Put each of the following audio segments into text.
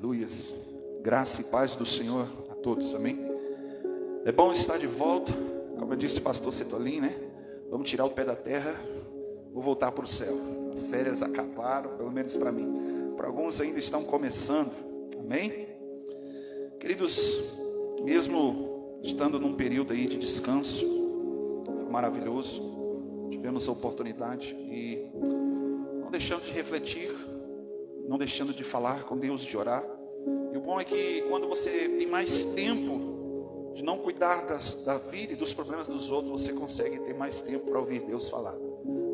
Aleluias. Graça e paz do Senhor a todos, amém? É bom estar de volta, como eu disse o pastor Setolin, né? Vamos tirar o pé da terra, vou voltar para o céu. As férias acabaram, pelo menos para mim. Para alguns ainda estão começando, amém? Queridos, mesmo estando num período aí de descanso, foi maravilhoso, tivemos a oportunidade e não deixando de refletir, não deixando de falar com Deus, de orar. E o bom é que quando você tem mais tempo de não cuidar da vida e dos problemas dos outros, você consegue ter mais tempo para ouvir Deus falar,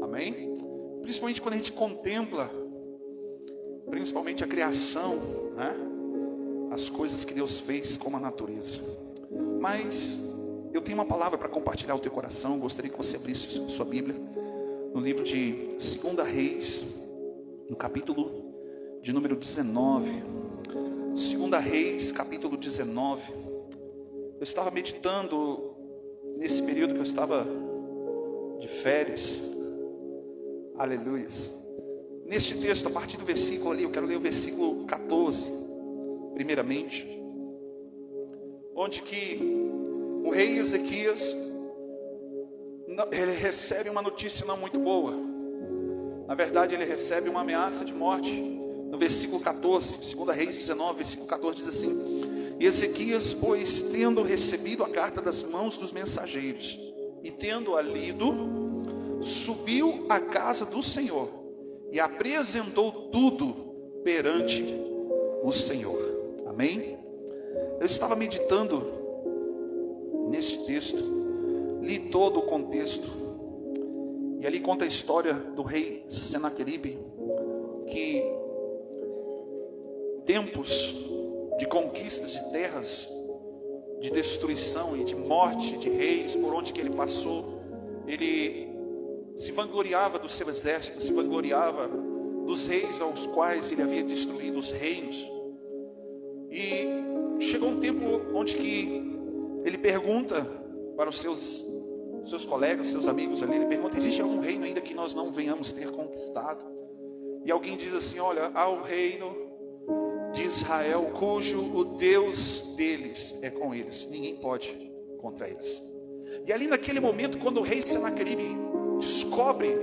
amém? Principalmente quando a gente contempla, principalmente a criação, né? As coisas que Deus fez com a natureza. Mas eu tenho uma palavra para compartilhar ao teu coração. Gostaria que você abrisse sua Bíblia no livro de 2 Reis, no capítulo de número 19. 2 Reis, capítulo 19. Eu estava meditando nesse período que eu estava de férias. Aleluias. Neste texto, a partir do versículo ali, eu quero ler o versículo 14, primeiramente, onde que o rei Ezequias, ele recebe uma notícia não muito boa. Na verdade, ele recebe uma ameaça de morte. No versículo 14, 2 Reis 19, versículo 14 diz assim: E Ezequias, pois, tendo recebido a carta das mãos dos mensageiros e tendo-a lido, subiu à casa do Senhor e apresentou tudo perante o Senhor. Amém? Eu estava meditando neste texto, li todo o contexto, e ali conta a história do rei Senaqueribe, que tempos de conquistas de terras, de destruição e de morte de reis, por onde que ele passou, ele se vangloriava do seu exército, se vangloriava dos reis aos quais ele havia destruído os reinos. E chegou um tempo onde que ele pergunta para os seus colegas, seus amigos ali, ele pergunta: existe algum reino ainda que nós não venhamos ter conquistado? E alguém diz assim: olha, há o reino de Israel, cujo o Deus deles é com eles, ninguém pode contra eles. E ali naquele momento, quando o rei Senaqueribe descobre,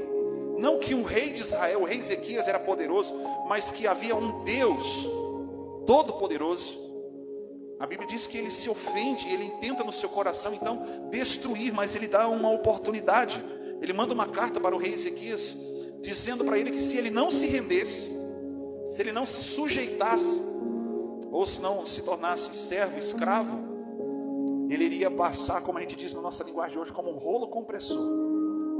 não que um rei de Israel, o rei Ezequias era poderoso, mas que havia um Deus todo-poderoso, a Bíblia diz que ele se ofende, ele intenta no seu coração então destruir, mas ele dá uma oportunidade. Ele manda uma carta para o rei Ezequias, dizendo para ele que se ele não se rendesse, se ele não se sujeitasse, ou se não se tornasse servo, escravo, ele iria passar, como a gente diz na nossa linguagem hoje, como um rolo compressor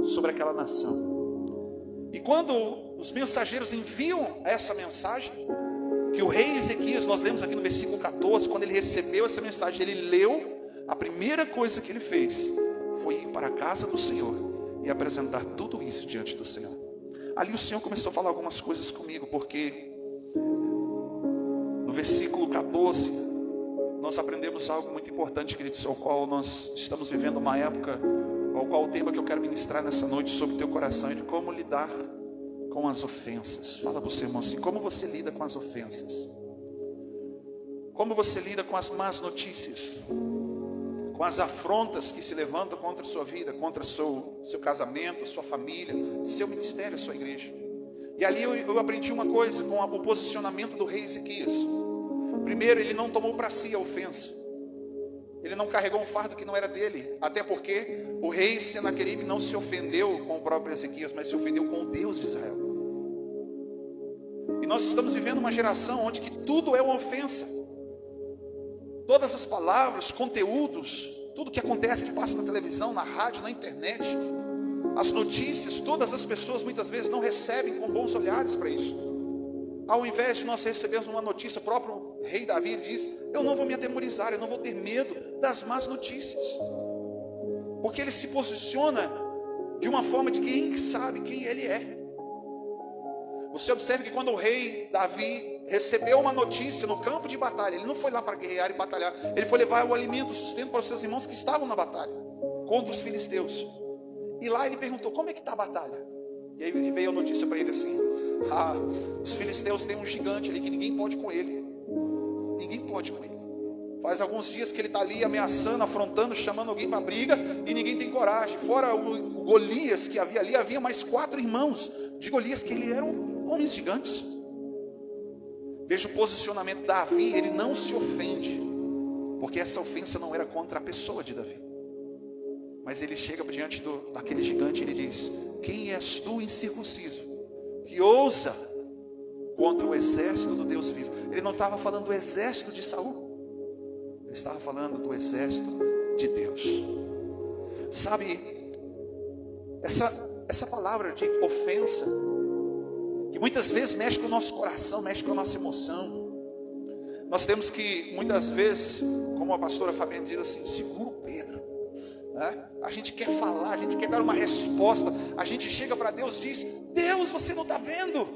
sobre aquela nação. E quando os mensageiros enviam essa mensagem, que o rei Ezequias, nós lemos aqui no versículo 14, quando ele recebeu essa mensagem, ele leu, a primeira coisa que ele fez foi ir para a casa do Senhor e apresentar tudo isso diante do Senhor. Ali o Senhor começou a falar algumas coisas comigo, porque no versículo 14, nós aprendemos algo muito importante, queridos, ao qual nós estamos vivendo uma época, ao qual o tema que eu quero ministrar nessa noite sobre o teu coração é de como lidar com as ofensas. Fala para o seu irmão assim: como você lida com as ofensas? Como você lida com as más notícias? Com as afrontas que se levantam contra a sua vida, contra o seu casamento, a sua família, seu ministério, a sua igreja. E ali eu aprendi uma coisa com o posicionamento do rei Ezequias. Primeiro, ele não tomou para si a ofensa. Ele não carregou um fardo que não era dele. Até porque o rei Senaqueribe não se ofendeu com o próprio Ezequias, mas se ofendeu com o Deus de Israel. E nós estamos vivendo uma geração onde que tudo é uma ofensa. Todas as palavras, conteúdos, tudo que acontece, que passa na televisão, na rádio, na internet, as notícias, todas as pessoas muitas vezes não recebem com bons olhares para isso. Ao invés de nós recebermos uma notícia, o próprio rei Davi diz: eu não vou me atemorizar, eu não vou ter medo das más notícias, porque ele se posiciona de uma forma de quem sabe quem ele é. Você observa que quando o rei Davi recebeu uma notícia no campo de batalha, ele não foi lá para guerrear e batalhar, ele foi levar o alimento, o sustento para os seus irmãos que estavam na batalha contra os filisteus. E lá ele perguntou: como é que está a batalha? E aí veio a notícia para ele assim: os filisteus têm um gigante ali que ninguém pode com ele. Ninguém pode com ele. Faz alguns dias que ele está ali ameaçando, afrontando, chamando alguém para briga, e ninguém tem coragem. Fora o Golias que havia ali, havia mais 4 irmãos de Golias, que ele eram homens gigantes. Veja o posicionamento de Davi, ele não se ofende, porque essa ofensa não era contra a pessoa de Davi. Mas ele chega diante daquele gigante e ele diz: quem és tu, incircunciso, que ousa contra o exército do Deus vivo? Ele não estava falando do exército de Saul, ele estava falando do exército de Deus. Sabe, essa palavra de ofensa, que muitas vezes mexe com o nosso coração, mexe com a nossa emoção. Nós temos que, muitas vezes, como a pastora Fabiana diz assim, segura o Pedro, né? A gente quer falar, a gente quer dar uma resposta, a gente chega para Deus e diz: Deus, você não está vendo?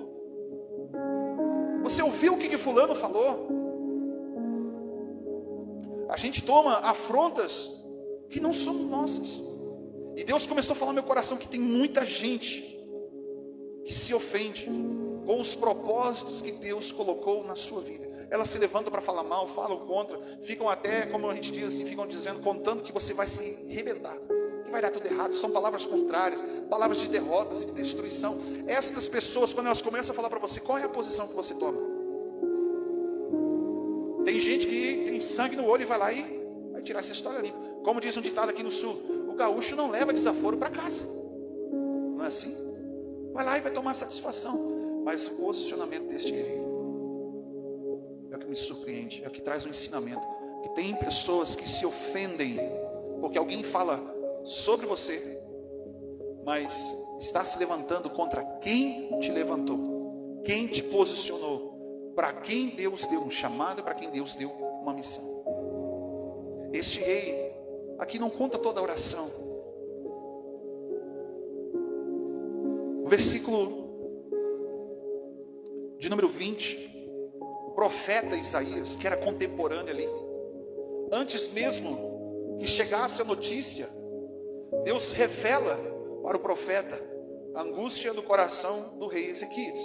Você ouviu o que fulano falou? A gente toma afrontas que não são nossas. E Deus começou a falar no meu coração que tem muita gente que se ofende com os propósitos que Deus colocou na sua vida. Elas se levantam para falar mal, falam contra, ficam até, como a gente diz assim, ficam dizendo, contando que você vai se arrebentar, que vai dar tudo errado. São palavras contrárias, palavras de derrotas e de destruição. Estas pessoas, quando elas começam a falar para você, qual é a posição que você toma? Tem gente que tem sangue no olho e vai lá e vai tirar essa história limpa. Como diz um ditado aqui no sul: o gaúcho não leva desaforo para casa. Não é assim? Vai lá e vai tomar satisfação. Mas o posicionamento deste rei é o que me surpreende, é o que traz um ensinamento. Que tem pessoas que se ofendem porque alguém fala sobre você, mas está se levantando contra quem te levantou, quem te posicionou, para quem Deus deu um chamado, para quem Deus deu uma missão. Este rei aqui não conta toda a oração. O versículo de número 20, o profeta Isaías, que era contemporâneo ali, antes mesmo que chegasse a notícia, Deus revela para o profeta a angústia do coração do rei Ezequias.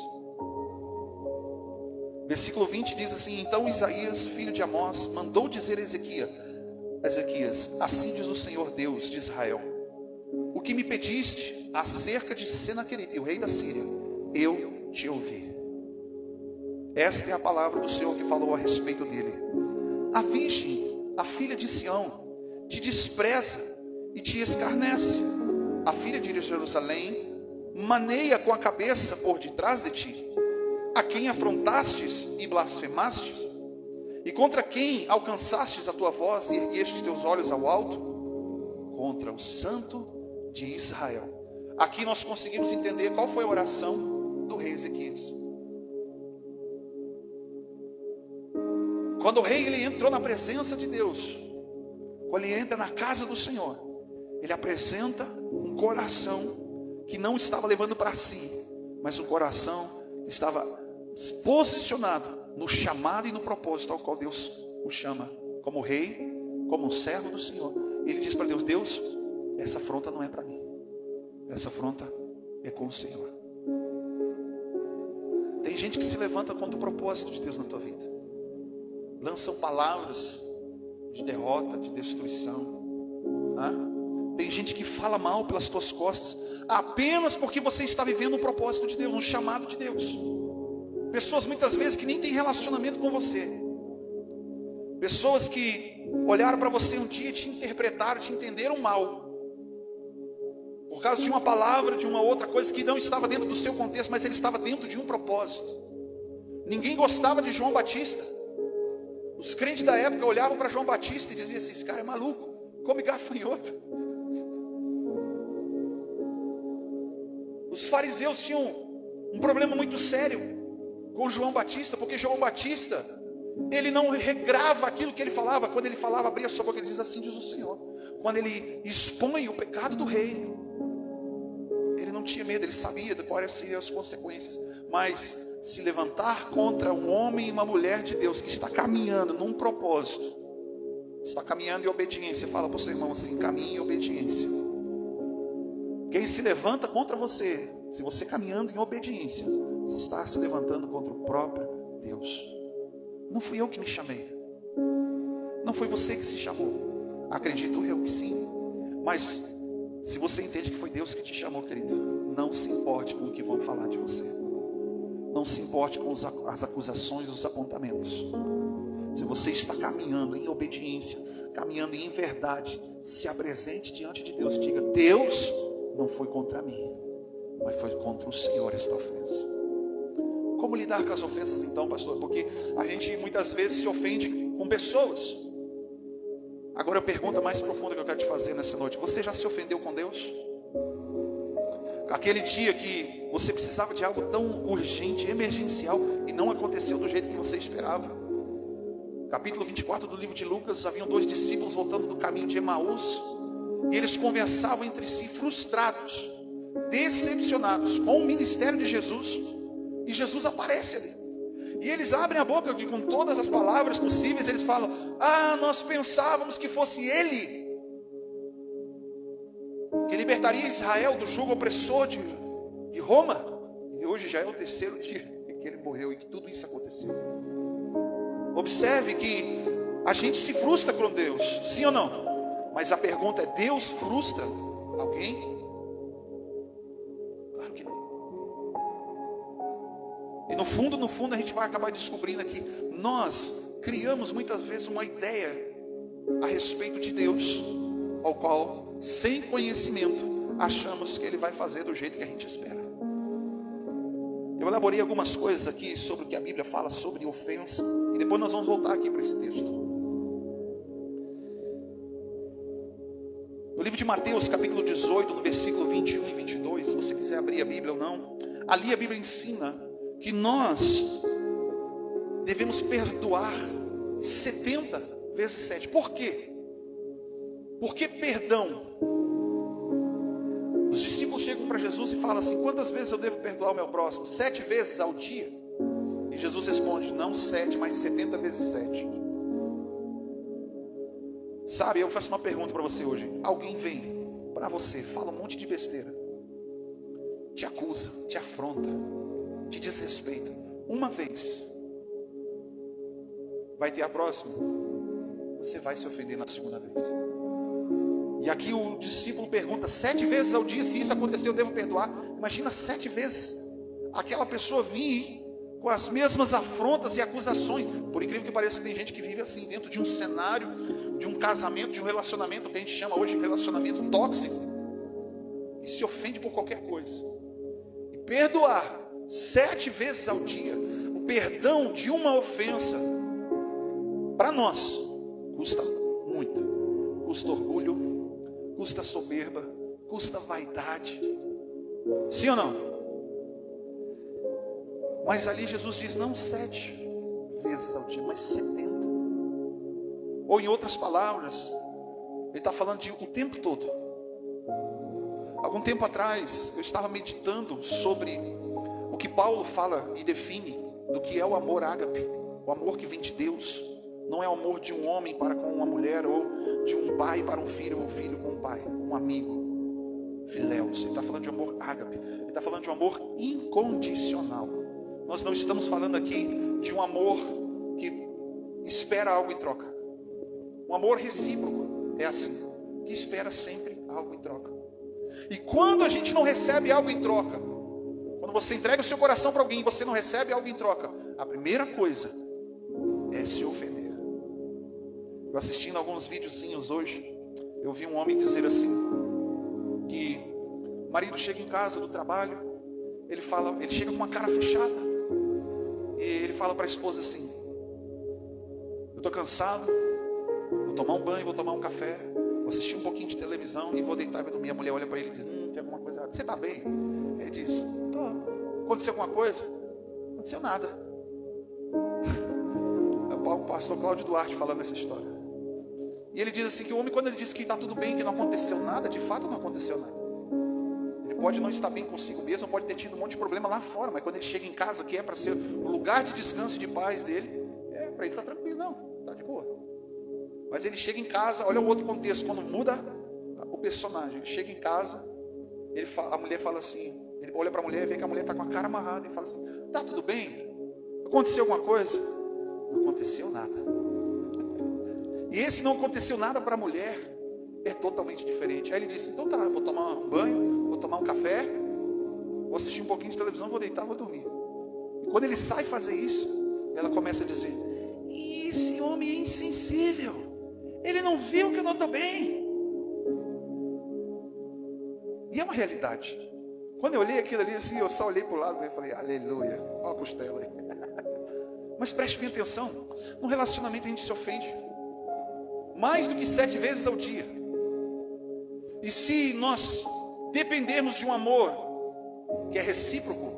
Versículo 20 diz assim: então Isaías, filho de Amós, mandou dizer a Ezequias: assim diz o Senhor Deus de Israel: o que me pediste acerca de Senaqueribe, o rei da Síria, eu te ouvi. Esta é a palavra do Senhor que falou a respeito dele. A virgem, a filha de Sião, te despreza e te escarnece. A filha de Jerusalém maneia com a cabeça por detrás de ti. A quem afrontastes e blasfemastes? E contra quem alcançastes a tua voz e erguestes os teus olhos ao alto? Contra o Santo de Israel. Aqui nós conseguimos entender qual foi a oração do rei Ezequias. Quando o rei ele entrou na presença de Deus, quando ele entra na casa do Senhor, ele apresenta um coração que não estava levando para si, mas um coração que estava posicionado no chamado e no propósito ao qual Deus o chama, como rei, como um servo do Senhor. Ele diz para Deus: Deus, essa afronta não é para mim, essa afronta é com o Senhor. Tem gente que se levanta contra o propósito de Deus na tua vida, lançam palavras de derrota, de destruição. Tem gente que fala mal pelas tuas costas, apenas porque você está vivendo um propósito de Deus, um chamado de Deus. Pessoas muitas vezes que nem têm relacionamento com você, pessoas que olharam para você um dia e te interpretaram, te entenderam mal, por causa de uma palavra, de uma outra coisa que não estava dentro do seu contexto, mas ele estava dentro de um propósito. Ninguém gostava de João Batista. Os crentes da época olhavam para João Batista e diziam assim: esse cara é maluco, come gafanhoto. Os fariseus tinham um problema muito sério com João Batista, porque João Batista, ele não regrava aquilo que ele falava. Quando ele falava, abria sua boca, ele diz: assim diz o Senhor. Quando ele expõe o pecado do rei, ele não tinha medo, ele sabia de quais seriam as consequências. Mas se levantar contra um homem e uma mulher de Deus que está caminhando num propósito, está caminhando em obediência, fala para o seu irmão assim: caminhe em obediência. Quem se levanta contra você, se você caminhando em obediência, está se levantando contra o próprio Deus. Não fui eu que me chamei. Não foi você que se chamou. Acredito eu que sim. Mas se você entende que foi Deus que te chamou, querido, não se importe com o que vão falar de você. Não se importe com as acusações, os apontamentos. Se você está caminhando em obediência, caminhando em verdade, se apresente diante de Deus e diga: Deus, não foi contra mim, mas foi contra o Senhor esta ofensa. Como lidar com as ofensas então, pastor? Porque a gente muitas vezes se ofende com pessoas. Agora a pergunta mais profunda que eu quero te fazer nessa noite: você já se ofendeu com Deus? Aquele dia que você precisava de algo tão urgente, emergencial, e não aconteceu do jeito que você esperava. Capítulo 24 do livro de Lucas, haviam 2 discípulos voltando do caminho de Emaús, e eles conversavam entre si, frustrados, decepcionados com o ministério de Jesus, e Jesus aparece ali, e eles abrem a boca com todas as palavras possíveis. Eles falam: nós pensávamos que fosse Ele que libertaria Israel do jugo opressor de Roma, e hoje já é o 3º dia que ele morreu e que tudo isso aconteceu. Observe que a gente se frustra com Deus, sim ou não? Mas a pergunta é: Deus frustra alguém? Claro que não. E no fundo a gente vai acabar descobrindo que nós criamos muitas vezes uma ideia a respeito de Deus, ao qual, sem conhecimento, achamos que Ele vai fazer do jeito que a gente espera. Eu elaborei algumas coisas aqui sobre o que a Bíblia fala sobre ofensa, e depois nós vamos voltar aqui para esse texto. No livro de Mateus, capítulo 18, no versículo 21 e 22, se você quiser abrir a Bíblia ou não, ali a Bíblia ensina que nós devemos perdoar 70 vezes 7. Por quê? Porque perdão. Os discípulos chegam para Jesus e falam assim: quantas vezes eu devo perdoar o meu próximo? 7 vezes ao dia? E Jesus responde: não 7, mas 70 vezes 7. Sabe, eu faço uma pergunta para você hoje. Alguém vem para você, fala um monte de besteira, te acusa, te afronta, te desrespeita uma vez. Vai ter a próxima? Você vai se ofender na segunda vez. E aqui o discípulo pergunta: 7 vezes ao dia, se isso acontecer eu devo perdoar? Imagina 7 vezes aquela pessoa vir com as mesmas afrontas e acusações. Por incrível que pareça, tem gente que vive assim, dentro de um cenário, de um casamento, de um relacionamento que a gente chama hoje de relacionamento tóxico, e se ofende por qualquer coisa. E perdoar 7 vezes ao dia, o perdão de uma ofensa, para nós custa muito. Custa orgulho, custa soberba, custa vaidade. Sim ou não? Mas ali Jesus diz: não 7 vezes ao dia, mas 70. Ou em outras palavras, ele está falando de o tempo todo. Algum tempo atrás, eu estava meditando sobre o que Paulo fala e define do que é o amor ágape, o amor que vem de Deus. Não é o amor de um homem para com uma mulher, ou de um pai para um filho, ou um filho com um pai, um amigo, filéus. Ele está falando de amor ágape, ele está falando de um amor incondicional. Nós não estamos falando aqui de um amor que espera algo em troca. Um amor recíproco é assim, que espera sempre algo em troca. E quando a gente não recebe algo em troca, quando você entrega o seu coração para alguém e você não recebe algo em troca, a primeira coisa é se ofender. Eu assistindo alguns videozinhos hoje, eu vi um homem dizer assim, que o marido chega em casa do trabalho, ele chega com uma cara fechada, e ele fala para a esposa assim: eu estou cansado, vou tomar um banho, vou tomar um café, vou assistir um pouquinho de televisão e vou deitar e vou dormir. A mulher olha para ele e diz: tem alguma coisa errada. Você está bem? Ele diz: tô. Aconteceu alguma coisa? Não aconteceu nada. É o pastor Cláudio Duarte falando essa história. E ele diz assim, que o homem, quando ele diz que está tudo bem, que não aconteceu nada, de fato não aconteceu nada. Ele pode não estar bem consigo mesmo, pode ter tido um monte de problema lá fora, mas quando ele chega em casa, que é para ser o lugar de descanso e de paz dele, para ele está tranquilo, não, está de boa. Mas ele chega em casa, olha o outro contexto, quando muda o personagem, ele chega em casa, A mulher fala assim, ele olha para a mulher e vê que a mulher está com a cara amarrada e fala assim: tá tudo bem? Aconteceu alguma coisa? Não aconteceu nada. E esse não aconteceu nada para a mulher é totalmente diferente. Aí ele disse: então tá, vou tomar um banho, vou tomar um café, vou assistir um pouquinho de televisão, vou deitar, vou dormir. E quando ele sai fazer isso, ela começa a dizer: esse homem é insensível, ele não viu que eu não estou bem. E é uma realidade. Quando eu olhei aquilo ali assim, eu só olhei para o lado e falei: aleluia, olha a costela aí. Mas preste bem atenção, no relacionamento a gente se ofende mais do que 7 vezes ao dia. E se nós dependermos de um amor que é recíproco,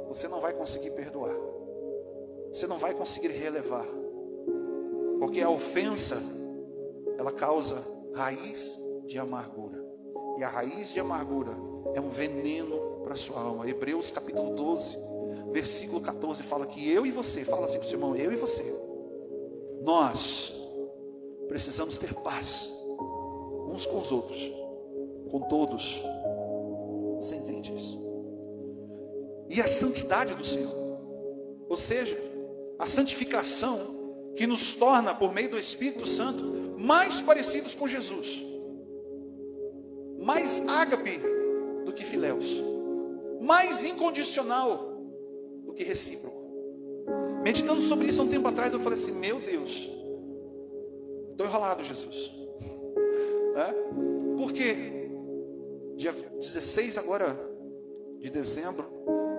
você não vai conseguir perdoar, você não vai conseguir relevar, porque a ofensa, ela causa raiz de amargura, e a raiz de amargura é um veneno para a sua alma. Hebreus capítulo 12, versículo 14 fala que eu e você, fala assim para o seu irmão, eu e você, nós precisamos ter paz uns com os outros, com todos. Você entende isso? E a santidade do Senhor, ou seja, a santificação que nos torna, por meio do Espírito Santo, mais parecidos com Jesus, mais ágape do que filéus, mais incondicional do que recíproco. Meditando sobre isso há um tempo atrás, eu falei assim: meu Deus, estou enrolado, Jesus. Porque dia 16 agora de dezembro,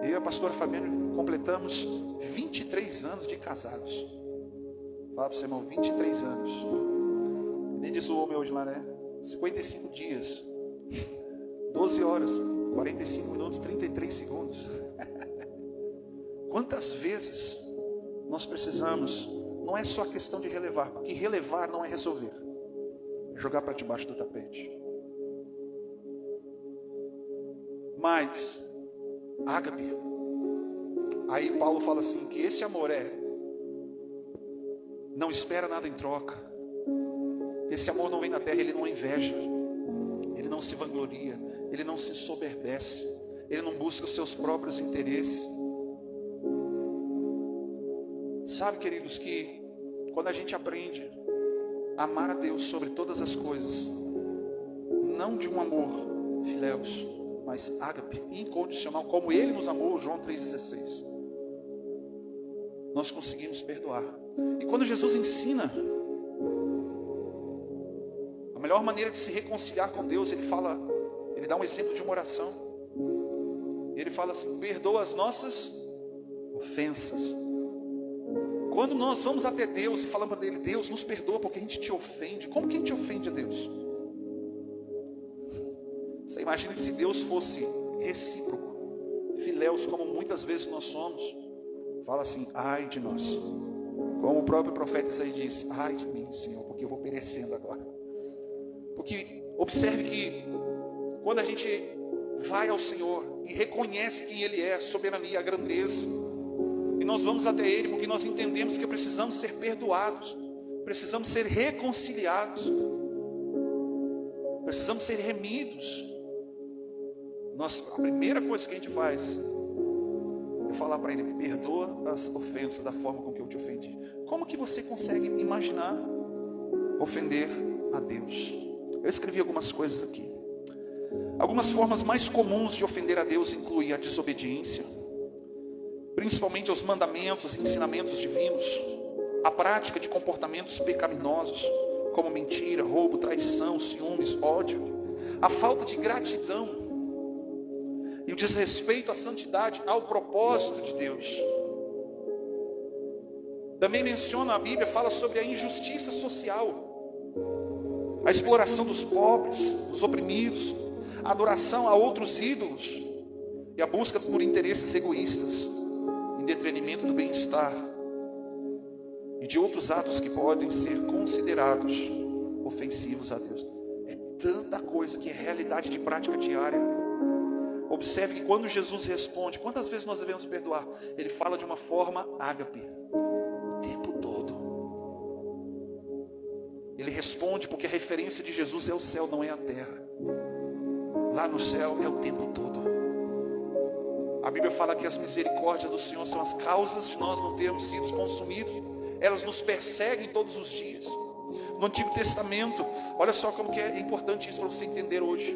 eu e a pastora Fabiana completamos 23 anos de casados. Fala para o seu irmão, 23 anos. Nem diz o homem hoje lá, né? 55 dias, 12 horas, 45 minutos, 33 segundos. Quantas vezes nós precisamos, não é só questão de relevar, porque relevar não é resolver, é jogar para debaixo do tapete. Mas ágape, aí Paulo fala assim, que esse amor não espera nada em troca. Esse amor não vem da terra, ele não inveja, ele não se vangloria, ele não se ensoberbece, ele não busca os seus próprios interesses. Sabe, queridos, que quando a gente aprende a amar a Deus sobre todas as coisas, não de um amor filéus, mas ágape, incondicional, como Ele nos amou, João 3,16, nós conseguimos perdoar. E quando Jesus ensina a melhor maneira de se reconciliar com Deus, Ele dá um exemplo de uma oração. Ele fala assim: perdoa as nossas ofensas. Quando nós vamos até Deus e falamos para Ele: Deus, nos perdoa porque a gente te ofende. Como que a gente ofende a Deus? Você imagina que se Deus fosse recíproco, filéus, como muitas vezes nós somos, fala assim: ai de nós. Como o próprio profeta Isaías disse: ai de mim, Senhor, porque eu vou perecendo agora. Porque observe que quando a gente vai ao Senhor e reconhece quem Ele é, a soberania, a grandeza, e nós vamos até Ele porque nós entendemos que precisamos ser perdoados, precisamos ser reconciliados, precisamos ser remidos. A primeira coisa que a gente faz é falar para Ele: perdoa as ofensas da forma com que eu te ofendi. Como que você consegue imaginar ofender a Deus? Eu escrevi algumas coisas aqui. Algumas formas mais comuns de ofender a Deus incluem a desobediência, principalmente aos mandamentos e ensinamentos divinos, a prática de comportamentos pecaminosos, como mentira, roubo, traição, ciúmes, ódio, a falta de gratidão e o desrespeito à santidade, ao propósito de Deus. Também menciona, a Bíblia fala sobre a injustiça social, a exploração dos pobres, dos oprimidos, a adoração a outros ídolos e a busca por interesses egoístas, em detrimento do bem-estar e de outros atos que podem ser considerados ofensivos a Deus. É tanta coisa que é realidade de prática diária. Observe que quando Jesus responde, quantas vezes nós devemos perdoar? Ele fala de uma forma ágape, o tempo todo. Ele responde porque a referência de Jesus é o céu, não é a terra. lá no céu é o tempo todo. A Bíblia fala que as misericórdias do Senhor são as causas de nós não termos sido consumidos. Elas nos perseguem todos os dias. No Antigo Testamento, olha só como que é importante isso para você entender hoje.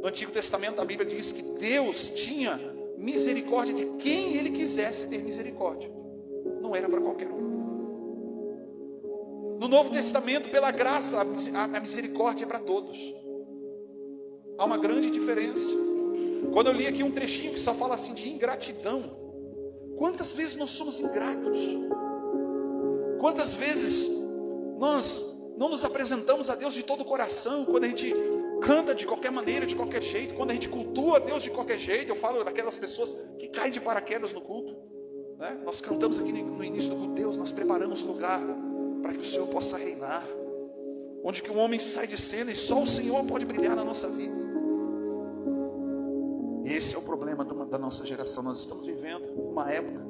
No Antigo Testamento a Bíblia diz que Deus tinha misericórdia de quem Ele quisesse ter misericórdia. Não era para qualquer um. No Novo Testamento, pela graça, a misericórdia é para todos. Há uma grande diferença. Quando eu li aqui um trechinho que só fala assim de ingratidão, quantas vezes nós somos ingratos? Quantas vezes nós não nos apresentamos a Deus de todo o coração, quando a gente canta de qualquer maneira, de qualquer jeito, quando a gente cultua a Deus de qualquer jeito. Eu falo daquelas pessoas que caem de paraquedas no culto, né? Nós cantamos aqui no início do culto: Deus, nós preparamos lugar para que o Senhor possa reinar, onde que o homem sai de cena e só o Senhor pode brilhar na nossa vida. E esse é o problema da nossa geração. Nós estamos vivendo uma época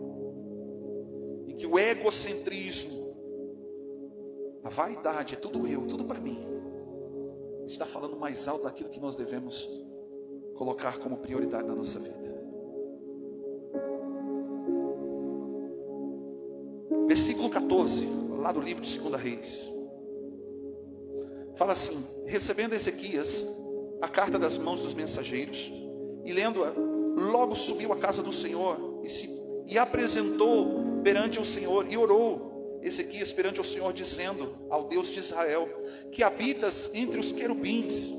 em que o egocentrismo, a vaidade, é tudo eu, tudo para mim, está falando mais alto daquilo que nós devemos colocar como prioridade na nossa vida. Versículo 14, lá do livro de 2 Reis, fala assim: recebendo Ezequias a carta das mãos dos mensageiros e lendo-a, logo subiu à casa do Senhor e apresentou perante o Senhor e orou Ezequias perante o Senhor, dizendo ao Deus de Israel, que habitas entre os querubins: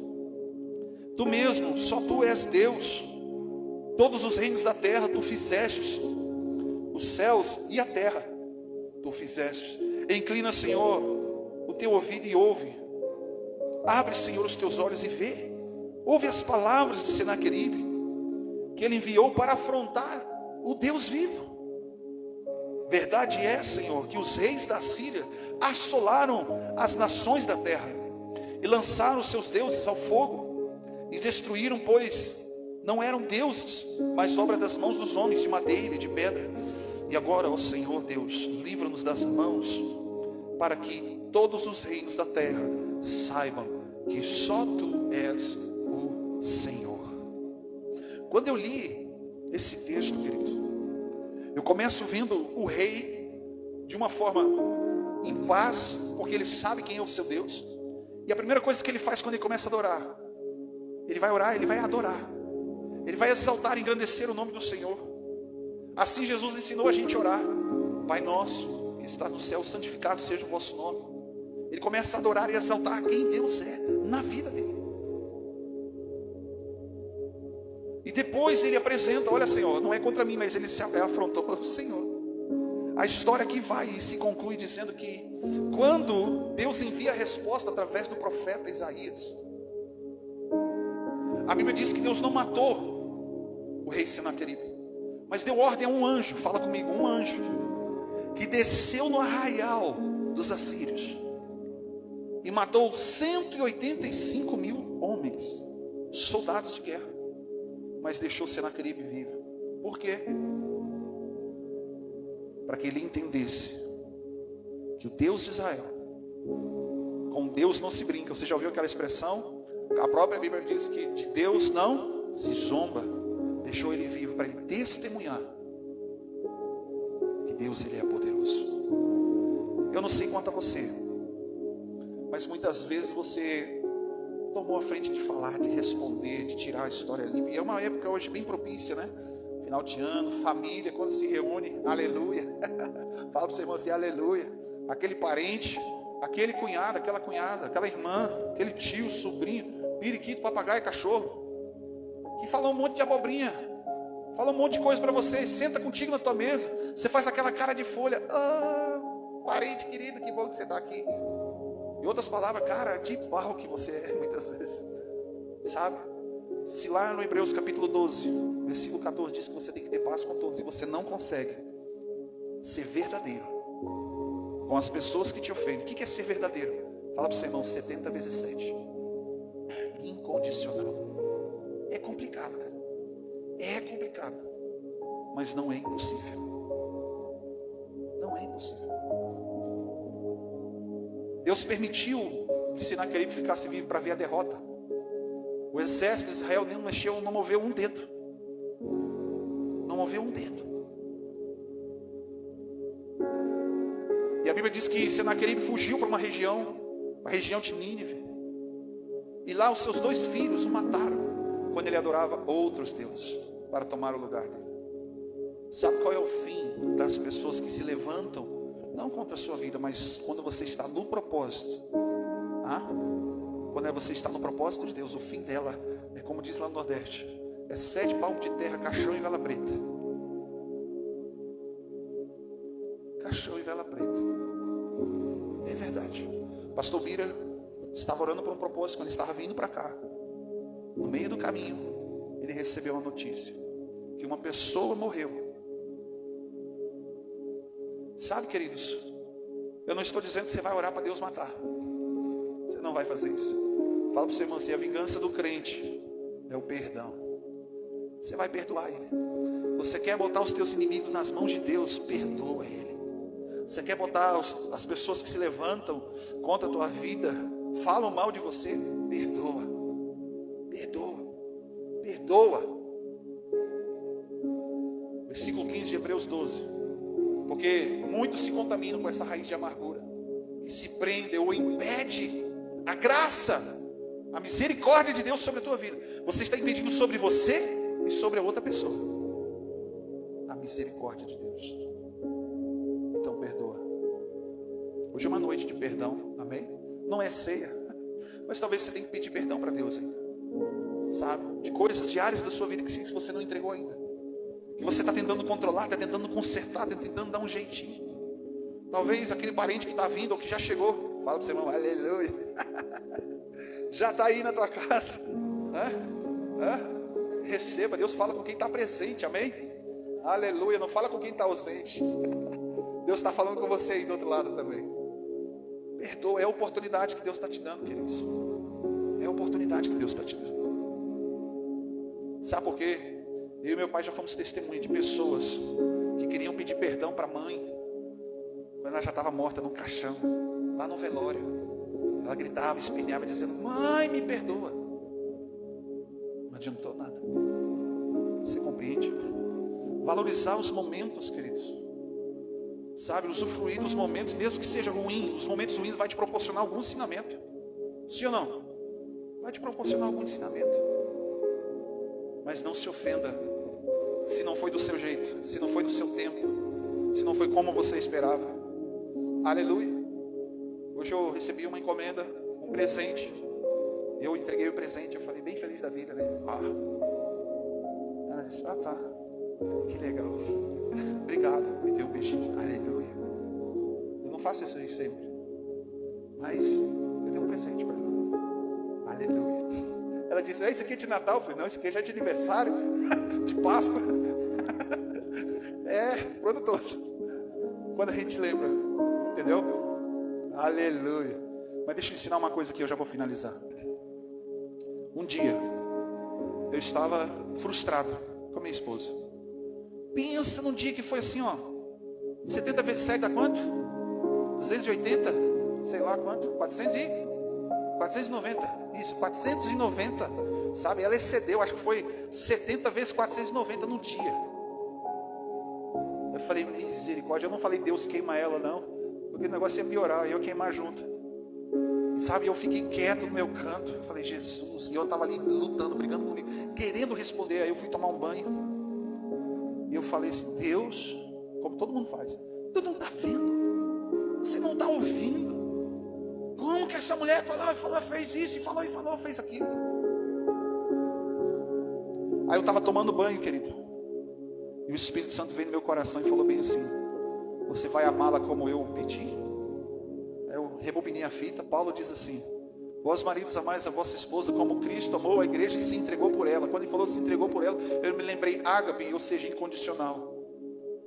tu mesmo, só tu és Deus. Todos os reinos da terra tu fizeste, os céus e a terra tu fizeste. Inclina, Senhor, o teu ouvido e ouve. Abre, Senhor, os teus olhos e vê. Ouve as palavras de Senaqueribe, que ele enviou para afrontar o Deus vivo. Verdade é, Senhor, que os reis da Síria assolaram as nações da terra e lançaram os seus deuses ao fogo e destruíram, pois não eram deuses, mas obra das mãos dos homens, de madeira e de pedra. E agora, ó Senhor Deus, livra-nos das mãos, para que todos os reinos da terra saibam que só tu és o Senhor. Quando eu li esse texto, querido, eu começo vendo o rei de uma forma em paz, porque ele sabe quem é o seu Deus. E a primeira coisa que ele faz quando ele começa a adorar, ele vai orar, ele vai adorar, ele vai exaltar e engrandecer o nome do Senhor. Assim Jesus ensinou a gente a orar: Pai nosso que estás no céu, santificado seja o vosso nome. Ele começa a adorar e exaltar quem Deus é na vida dele. E depois ele apresenta: olha, Senhor, não é contra mim, mas ele se afrontou o Senhor. A história aqui vai e se conclui dizendo que quando Deus envia a resposta através do profeta Isaías, a Bíblia diz que Deus não matou o rei Senaqueribe, mas deu ordem a um anjo, fala comigo, um anjo, que desceu no arraial dos assírios e matou 185 mil homens, soldados de guerra, mas deixou Senaqueribe vivo. Por quê? Para que ele entendesse que o Deus de Israel, com Deus não se brinca. Você já ouviu aquela expressão? A própria Bíblia diz que de Deus não se zomba. Deixou ele vivo para ele testemunhar que Deus, ele é poderoso. Eu não sei quanto a você, mas muitas vezes você tomou a frente de falar, de responder, de tirar a história limpa. E é uma época hoje bem propícia, né? Final de ano, família, quando se reúne, aleluia. Fala para o seu irmão assim, aleluia. Aquele parente, aquele cunhado, aquela cunhada, aquela irmã, aquele tio, sobrinho, periquito, papagaio, cachorro, que fala um monte de abobrinha, fala um monte de coisa para você, senta contigo na tua mesa, você faz aquela cara de folha: ah, parente querido, que bom que você está aqui. Em outras palavras, cara de pau que você é, muitas vezes, sabe? Se lá no Hebreus capítulo 12, versículo 14 diz que você tem que ter paz com todos, e você não consegue ser verdadeiro com as pessoas que te ofendem. O que é ser verdadeiro? Fala para o seu irmão, 70 vezes 7. Incondicional. É complicado, cara. É complicado, mas não é impossível. Não é impossível. Deus permitiu que Senaqueribe ficasse vivo para ver a derrota. O exército de Israel nem mexeu, não moveu um dedo. Não moveu um dedo. E a Bíblia diz que Senaqueribe fugiu para a região de Nínive. E lá os seus 2 filhos o mataram, quando ele adorava outros deuses, para tomar o lugar dele. Sabe qual é o fim das pessoas que se levantam, não contra a sua vida, mas quando você está no propósito? Quando você está no propósito de Deus, o fim dela é como diz lá no Nordeste, é 7 palmos de terra, caixão e vela preta. Caixão e vela preta. É verdade. Pastor Bira estava orando por um propósito. Quando ele estava vindo para cá, no meio do caminho, ele recebeu uma notícia que uma pessoa morreu. Sabe, queridos, eu não estou dizendo que você vai orar para Deus matar. Você não vai fazer isso. Fala para o seu irmão assim: a vingança do crente é o perdão. Você vai perdoar ele. Você quer botar os teus inimigos nas mãos de Deus? Perdoa ele. Você quer botar as pessoas que se levantam contra a tua vida, falam mal de você? Perdoa. Perdoa. Perdoa. Versículo 15 de Hebreus 12. Porque muitos se contaminam com essa raiz de amargura, que se prende ou impede a graça, a misericórdia de Deus sobre a tua vida. Você está impedindo sobre você e sobre a outra pessoa a misericórdia de Deus. Então perdoa. Hoje é uma noite de perdão, amém? Não é ceia, mas talvez você tenha que pedir perdão para Deus ainda, sabe? De coisas diárias da sua vida que você não entregou ainda, que você está tentando controlar, está tentando consertar, está tentando dar um jeitinho. Talvez aquele parente que está vindo ou que já chegou, fala para o seu irmão, aleluia, já está aí na tua casa. Receba. Deus fala com quem está presente, amém? Aleluia, não fala com quem está ausente. Deus está falando com você aí do outro lado também. Perdoa, é a oportunidade que Deus está te dando, queridos. É a oportunidade que Deus está te dando. Sabe por quê? Eu e meu pai já fomos testemunha de pessoas que queriam pedir perdão para a mãe, quando ela já estava morta num caixão, lá no velório. Ela gritava, esperneava, dizendo: mãe, me perdoa. Não adiantou nada. Você compreende? Valorizar os momentos, queridos. Sabe, usufruir dos momentos, mesmo que seja ruim. Os momentos ruins vai te proporcionar algum ensinamento. Sim ou não? Vai te proporcionar algum ensinamento. Mas não se ofenda se não foi do seu jeito, se não foi do seu tempo, se não foi como você esperava. Aleluia. Hoje eu recebi uma encomenda, um presente. Eu entreguei o presente, eu falei bem feliz da vida, né? Ela disse: tá, que legal, obrigado. Me deu um beijinho, aleluia. Eu não faço isso aí sempre, mas eu dei um presente para ela, aleluia. Ela disse: isso aqui é de Natal? Eu falei: não, isso aqui já é de aniversário, de Páscoa. Pronto todo. Quando a gente lembra, entendeu? Aleluia. Mas deixa eu ensinar uma coisa aqui, eu já vou finalizar. Um dia eu estava frustrado com a minha esposa. Pensa num dia que foi assim, 70 vezes 7 dá quanto? 280? Sei lá quanto? 490. Isso, 490. Sabe, ela excedeu, acho que foi 70 vezes 490 no dia. Eu falei: misericórdia. Eu não falei: Deus queima ela, não, porque o negócio ia piorar, eu ia queimar junto. Sabe, eu fiquei quieto no meu canto. Eu falei: Jesus. E eu estava ali lutando, brigando comigo, querendo responder. Aí eu fui tomar um banho. E eu falei assim: Deus, como todo mundo faz, tu não está vendo? Você não está ouvindo? Como que essa mulher falou, fez isso, e falou, fez aquilo? Aí eu estava tomando banho, querido, e o Espírito Santo veio no meu coração e falou bem assim: você vai amá-la como eu pedi. Aí eu rebobinei a fita. Paulo diz assim: vós maridos amais a vossa esposa como Cristo amou a igreja e se entregou por ela. Quando ele falou se entregou por ela, eu me lembrei ágape, ou seja, incondicional.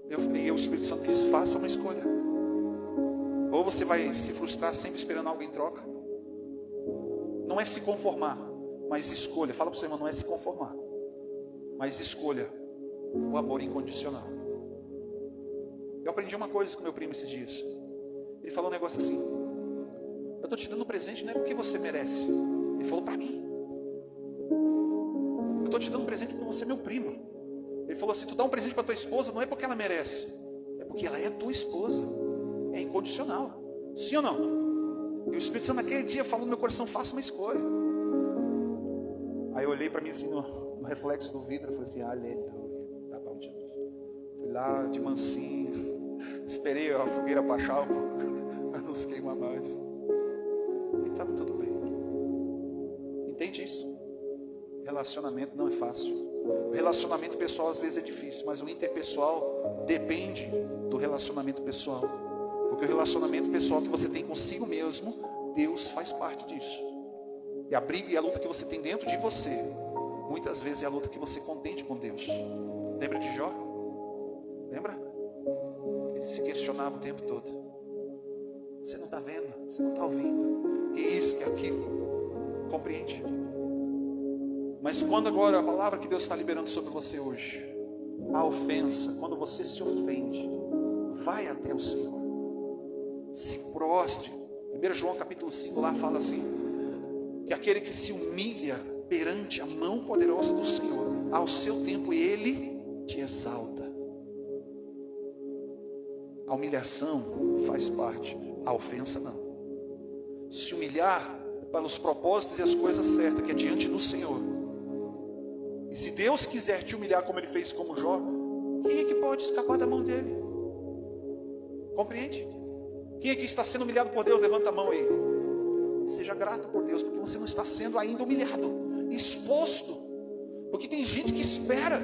E o Espírito Santo diz: faça uma escolha. Ou você vai se frustrar sempre esperando algo em troca. Não é se conformar, mas escolha. Fala para o seu irmão: não é se conformar, mas escolha o amor incondicional. Eu aprendi uma coisa com meu primo esses dias. Ele falou um negócio assim: eu estou te dando um presente, não é porque você merece. Ele falou para mim: estou te dando um presente porque você é meu primo. Ele falou assim, tu dá um presente para tua esposa, não é porque ela merece, é porque ela é tua esposa. É incondicional. Sim ou não? E o Espírito Santo naquele dia falou no meu coração, faça uma escolha. Aí eu olhei para mim assim no reflexo do vidro e falei assim, aleluia, tá bom, Jesus. Fui lá de mansinho, esperei a fogueira baixar um pouco, para não se queimar mais. E estava tudo bem. Entende isso? Relacionamento não é fácil. O relacionamento pessoal às vezes é difícil, mas o interpessoal depende do relacionamento pessoal. Porque o relacionamento pessoal que você tem consigo mesmo, Deus faz parte disso. E a briga e a luta que você tem dentro de você, muitas vezes é a luta que você contende com Deus. Lembra de Jó? Lembra? Ele se questionava o tempo todo. Você não está vendo? Você não está ouvindo? Que isso, que aquilo? Compreende? Mas quando agora a palavra que Deus está liberando sobre você hoje, a ofensa, quando você se ofende, vai até o Senhor. Se prostre. 1 João capítulo 5 lá fala assim, que aquele que se humilha perante a mão poderosa do Senhor, ao seu tempo Ele te exalta. A humilhação faz parte, a ofensa não. Se humilhar para os propósitos e as coisas certas, que é diante do Senhor. E se Deus quiser te humilhar como Ele fez com Jó, quem é que pode escapar da mão dEle? Compreende? Quem é que está sendo humilhado por Deus? Levanta a mão aí. Seja grato por Deus, porque você não está sendo ainda humilhado, exposto. Porque tem gente que espera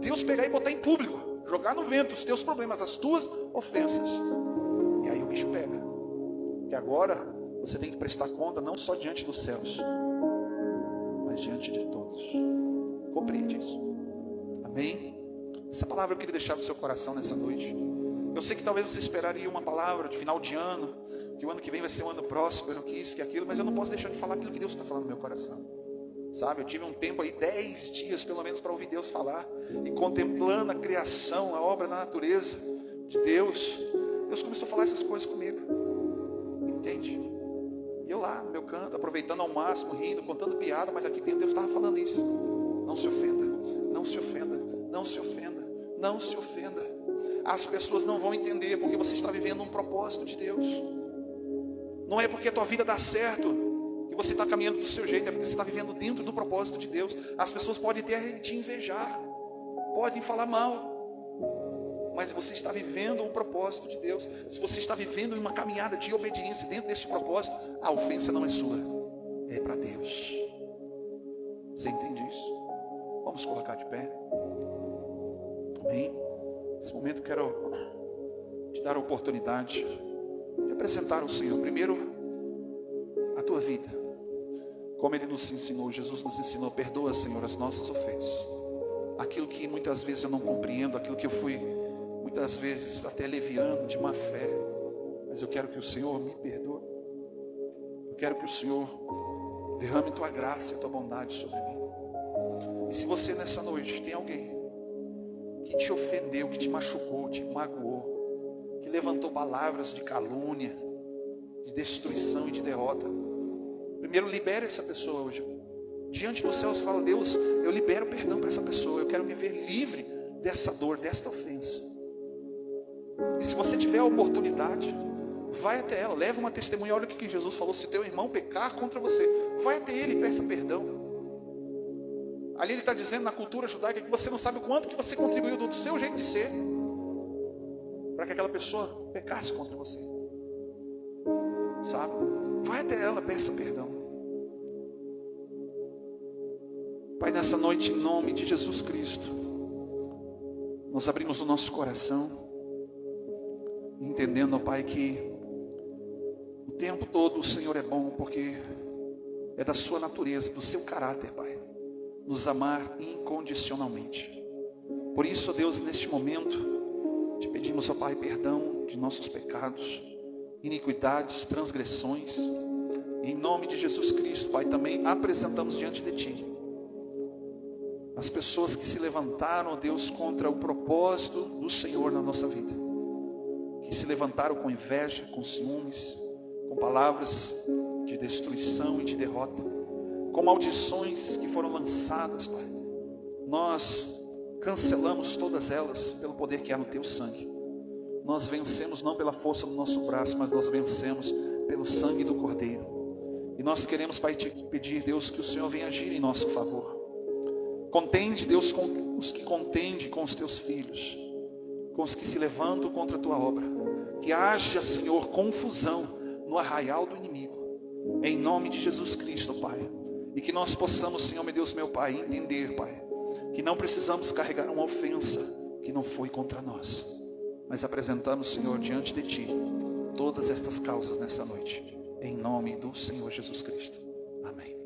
Deus pegar e botar em público, jogar no vento os teus problemas, as tuas ofensas. E aí o bicho pega. Que agora você tem que prestar conta não só diante dos céus, mas diante de todos. Compreende isso? Amém? Essa palavra eu queria deixar no seu coração nessa noite. Eu sei que talvez você esperaria uma palavra de final de ano, que o ano que vem vai ser um ano próspero, que isso, que aquilo, mas eu não posso deixar de falar aquilo que Deus está falando no meu coração. Sabe, eu tive um tempo aí, 10 dias pelo menos, para ouvir Deus falar, e contemplando a criação, a obra da natureza de Deus, Deus começou a falar essas coisas comigo. Entende? E eu lá no meu canto, aproveitando ao máximo, rindo, contando piada, mas aqui dentro Deus estava falando isso. Não se ofenda, não se ofenda, não se ofenda, não se ofenda. As pessoas não vão entender porque você está vivendo um propósito de Deus. Não é porque a tua vida dá certo que você está caminhando do seu jeito, é porque você está vivendo dentro do propósito de Deus. As pessoas podem até te invejar, podem falar mal, mas você está vivendo um propósito de Deus. Se você está vivendo uma caminhada de obediência dentro desse propósito, a ofensa não é sua, é para Deus. Você entende isso? Vamos colocar de pé. Amém? Nesse momento quero te dar a oportunidade de apresentar ao Senhor primeiro a tua vida, como Ele nos ensinou. Jesus nos ensinou: perdoa, Senhor, as nossas ofensas, aquilo que muitas vezes eu não compreendo, aquilo que eu fui muitas vezes até leviano de má fé, mas eu quero que o Senhor me perdoe. Eu quero que o Senhor derrame tua graça e tua bondade sobre mim. E se você nessa noite tem alguém que te ofendeu, que te machucou, te magoou, que levantou palavras de calúnia, de destruição e de derrota, primeiro libere essa pessoa hoje. Diante dos céus fala: Deus, eu libero perdão para essa pessoa, eu quero me ver livre dessa dor, desta ofensa. E se você tiver a oportunidade, vai até ela, leva uma testemunha. Olha o que Jesus falou: se teu irmão pecar contra você, vai até ele e peça perdão. Ali ele está dizendo, na cultura judaica, que você não sabe o quanto que você contribuiu do seu jeito de ser para que aquela pessoa pecasse contra você. Sabe? Vai até ela, peça perdão. Pai, nessa noite, em nome de Jesus Cristo, nós abrimos o nosso coração, entendendo, ó Pai, que o tempo todo o Senhor é bom, porque é da sua natureza, do seu caráter, Pai, nos amar incondicionalmente. Por isso, ó Deus, neste momento, te pedimos, ó Pai, perdão de nossos pecados, iniquidades, transgressões. Em nome de Jesus Cristo, Pai, também apresentamos diante de Ti as pessoas que se levantaram, ó Deus, contra o propósito do Senhor na nossa vida, que se levantaram com inveja, com ciúmes, com palavras de destruição e de derrota, com maldições que foram lançadas, Pai, nós cancelamos todas elas pelo poder que há no teu sangue. Nós vencemos não pela força do nosso braço, mas nós vencemos pelo sangue do Cordeiro. E nós queremos, Pai, te pedir, Deus, que o Senhor venha agir em nosso favor. Contende, Deus, com os que contendem com os teus filhos, com os que se levantam contra a tua obra. Que haja, Senhor, confusão no arraial do inimigo, em nome de Jesus Cristo, Pai. E que nós possamos, Senhor, meu Deus, meu Pai, entender, Pai, que não precisamos carregar uma ofensa que não foi contra nós, mas apresentamos, Senhor, diante de Ti todas estas causas nessa noite, em nome do Senhor Jesus Cristo. Amém.